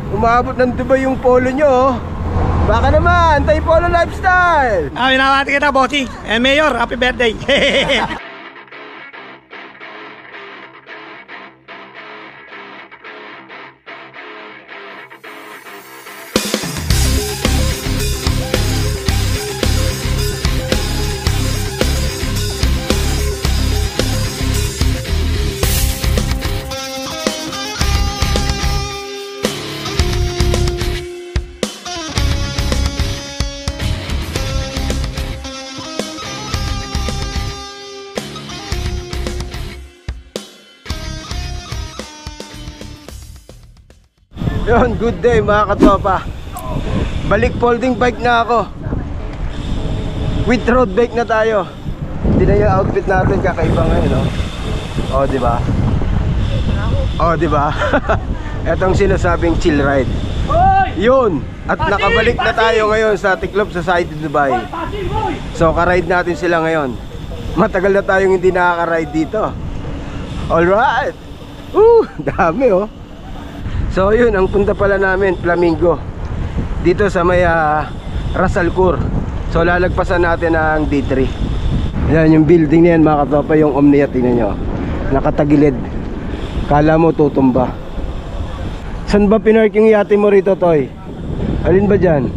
Umabot ng Dubai yung polo nyo, oh. Baka naman, Antipolo Lifestyle. Minamati kita, bossing. Mayor, happy birthday. Yun, good day mga katropa. Balik folding bike na ako. With road bike na tayo. Hindi na yung outfit natin kakaiba ngayon, no? Oh, di ba? Oh, di ba? Etong sinasabing chill ride. Yun. At nakabalik na tayo ngayon sa Tiklop Society Dubai. So, ka-ride natin sila ngayon. Matagal na tayong hindi nakaka-ride dito. Alright. Dami, oh. So yun, ang punta pala namin Flamingo dito sa may Ras Al Khor. So lalagpasan natin ang D3. Yan yung building na yan mga katropa, yung Omnia, tingnan nyo, nakatagilid. Kala mo tutumba. Saan ba pinark yung yate mo rito, Toy? Alin ba dyan?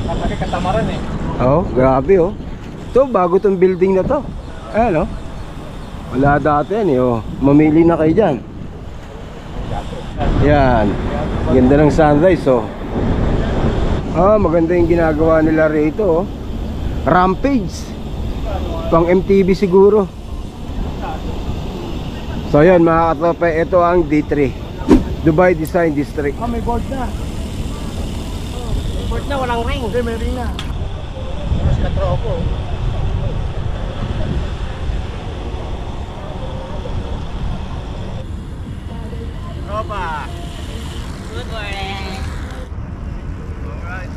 Kapag katamaran eh. Oh, grabe oh. Ito, bago tong building na to. Ayan oh. Wala dati yan eh oh. Mamili na kayo dyan. Yan, ganda ng sunrise oh. Maganda yung ginagawa nila rito oh. Rampage, pang MTV siguro. So yan mga katropa, ito ang D3 Dubai Design District. May board na. May board na, walang ring. Hindi, may ring na. Mas katropo. Tropa. Good morning. Alright.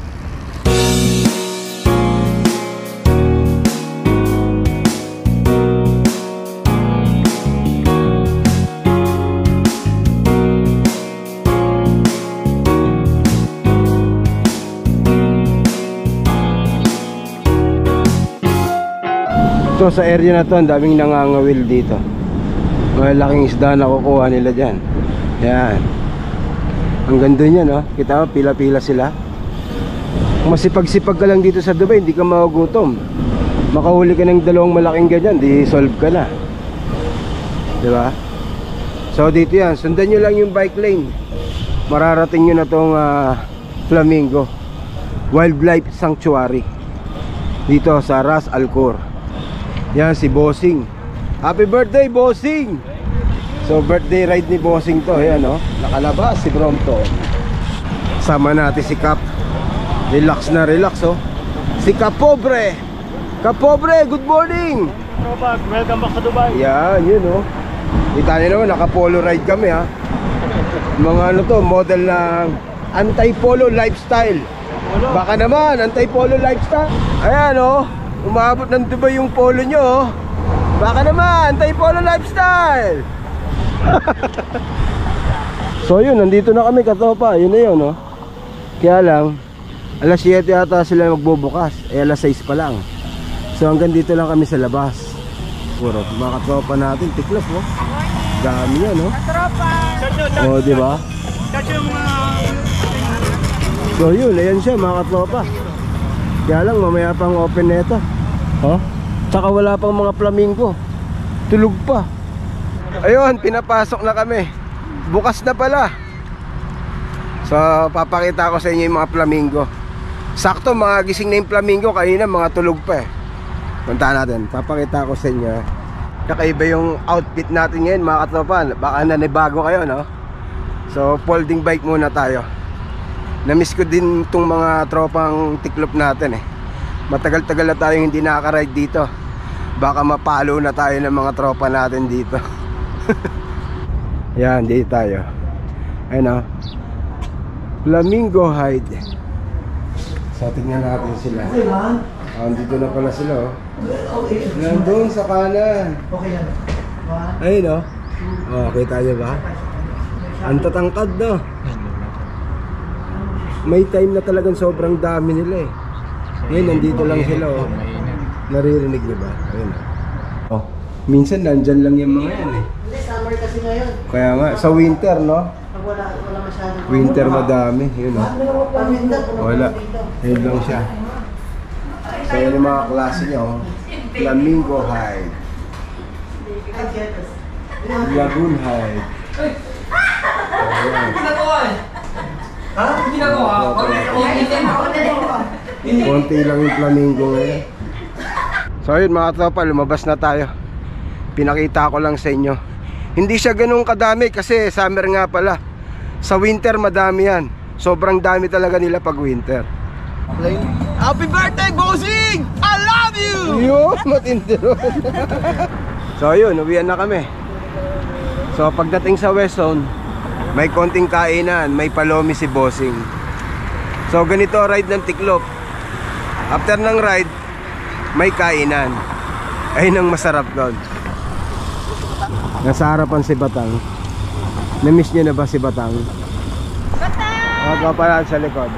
Ito sa area na to, ang daming nangangawil dito. Malaking isda na kukuha nila dyan. Yan. Ang ganda niya, no? Kita mo, pila-pila sila. Kung masipag-sipag ka lang dito sa Dubai, hindi ka magugutom. Makahuli ka ng dalawang malaking ganyan, di solve ka na. Diba? So dito yan, sundan nyo lang yung bike lane. Mararating nyo na tong Flamingo Wildlife Sanctuary dito sa Ras Al Khor. Yan si Bossing. Happy birthday, Bossing! So birthday ride ni Bossing to. Ayan o, nakalabas si Bromto. Sama natin si Cap. Relax na relax oh. Si Kapobre. Kapobre, good morning! Welcome back sa Dubai. Yan, yun oh. Kita nyo naman, naka-polo ride kami ha. Mga ano to, model ng Antipolo Lifestyle. Baka naman, Antipolo Lifestyle. Ayan oh, umabot ng Dubai yung polo nyo oh. Baka naman, Antipolo Lifestyle. So yun, nandito na kami katopa. Yun na yun no. Kaya lang alas 7 yata sila magbubukas. Alas 6 pa lang. So hanggang dito lang kami sa labas. Puro mga katropa natin, tiklas mo. Dami yan no. O diba? So yun, ayan siya mga katropa. Kaya lang mamaya pang open neto. Tsaka wala pang mga flamingo. Tulog pa. Ayun, pinapasok na kami. Bukas na pala. So papakita ko sa inyo yung mga flamingo. Sakto mga gising na yung flamingo. Kanina mga tulog pa eh. Punta natin, papakita ko sa inyo. Kakaiba yung outfit natin ngayon mga katropa. Baka nanibago kayo no. So folding bike muna tayo. Namiss ko din itong mga tropang tiklop natin eh. Matagal-tagal na tayong hindi nakaka-ride dito. Baka mapalo na tayo ng mga tropa natin dito. Yan, dito tayo. Ayun o, Flamingo Hide. So tingnan natin sila. Dito na pala sila oh. Nandun sa kanan. Ayun o. Oh, kita nyo ba? Ang tatangkad no. may time na talagang sobrang dami nila eh. Ngayon, nandito lang sila oh. Naririnig niyo ba? Ayun oh. Minsan nandyan lang yung mga yan eh. Hindi, summer kasi ngayon. Kaya nga, sa winter no? Pag wala masyadong. Winter madami, yun oh. Pag winter, Wala, yun lang siya. So yun yung mga klase niya oh. Flamingo hide, Lagoon hide. Konti lang yung flamingo ngayon. So yun mga tropa, lumabas na tayo. Pinakita ko lang sa inyo. Hindi siya ganun kadami kasi summer nga pala. Sa winter madami yan. Sobrang dami talaga nila pag winter. Happy birthday, bossing! I love you! Yun, matindi ron. So yun, uwian na kami. So pagdating sa West Zone, may konting kainan, may palomi si bossing. So ganito ride ng Tiklop. After ng ride, may kainan. Ayun ang masarap doon. Nasa harapan si Batang. Na-miss niyo na ba si Batang? Batang! Huwag pala sa likod.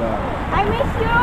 I miss you!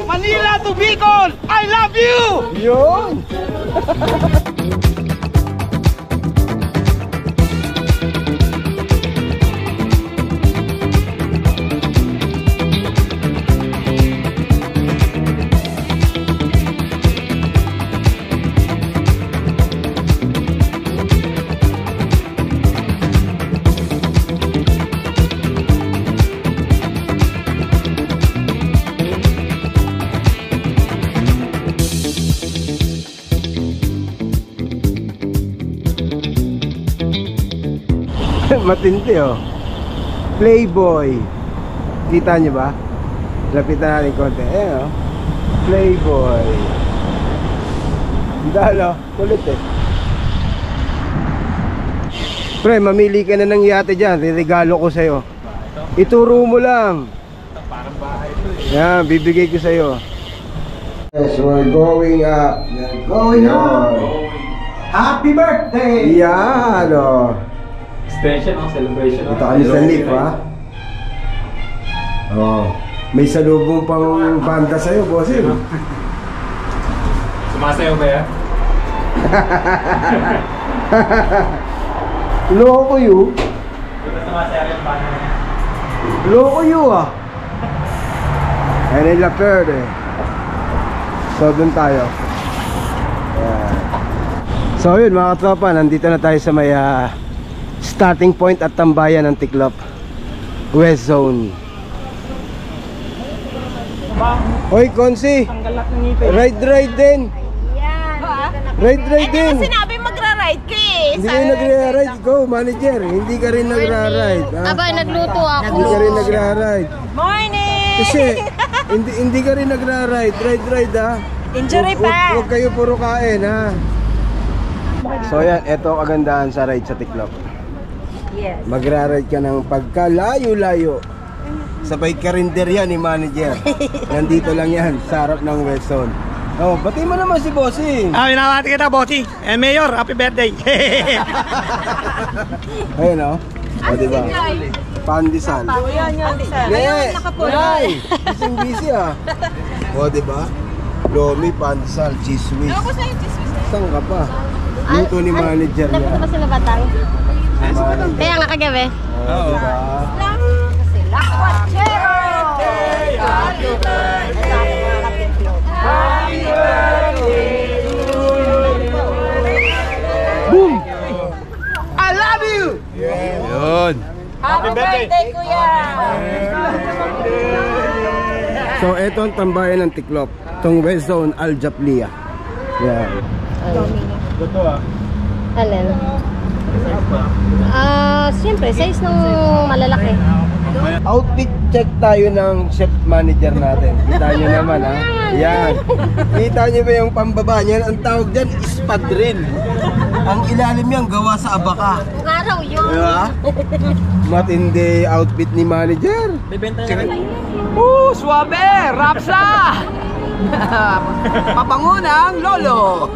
Manila to Bicol! I love you! Yun! Matindi oh. Playboy. Kita nyo ba? Lapitan natin konti. Ayan oh. Playboy. Dalo, kulit eh. Pre, mamili ka na ng yate dyan. Regalo ko sa'yo. Ituro mo lang. Parang bahay ito eh. Yan, bibigay ko sa'yo. Yes, we're going up. We're going up. Happy birthday! Yan oh. Extension o celebration. Ito kami sa lift ha. Oh, may salubong pang banda sa'yo, bossing. Sumasayaw ba yan? Loko you. Hindi ba sumasayaw yung banda niya? Loko you ah. Ayan yung laperd eh. So dun tayo. Ayan. So yun mga tropa, nandito na tayo sa may starting point at tambayan ng Tiklop West Zone. Hoy Konsi, ride din. Yan. Ride din. Hindi sinabi magra-ride ka eh. Hindi kayo nagra-ride. Go manager, hindi ka rin nagra-ride ha? Aba, nagluto ako. Hindi ka rin nagra-ride. Morning! Kasi hindi ka rin nagra-ride. Ride ha. Injury pa. Huwag kayo puro kain ha. So yan, eto kagandahan sa ride sa Tiklop. Yes. Magra-ride ka ng pagkalayo-layo. Sabay karinderya ni manager. Nandito lang yan sa harap ng West Zone. Oh, bati mo naman si Bossing. Binabati kita, bossing. And Mayor, happy birthday. Ayun oh. O diba? Pandesal. Ayun, Ayun, busy ah. O diba? Lomi, pandesal, cheese whiz. Saan ka pa? Luto ni manager niya. Dapat ba sila Batang? Kaya nga kagabi. O diba? Sila Quachero! Happy Boom! I love you! Yun. Happy birthday, Kuya! So, ito ang tambayan ng Tiklop. Itong West Zone, Al Japlia. Yan. Alin? Siyempre, size ng malalaki. Outfit check tayo ng chef manager natin. Kita nyo naman, ha? Yan. Kita nyo ba yung pambaba niyan? Ang tawag dyan, espadrille. Ang ilalim yan, gawa sa abaka. Kung araw yun. Diba? Matindi outfit ni manager. Suwabe! Rapsa! Papangunang lolo!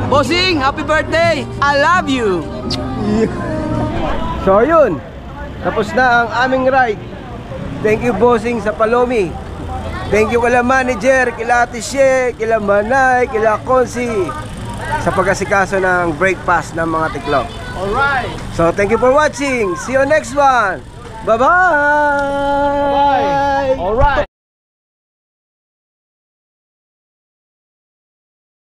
Bossing, happy birthday! I love you! So yun, tapos na ang aming ride. Thank you bossing sa Palomi. Thank you kila manager, kila Ate She, kila Manay, kila Konsi sa pag-asikaso ng breakfast ng mga Tiklop. Alright! So thank you for watching. See you next one. Bye-bye!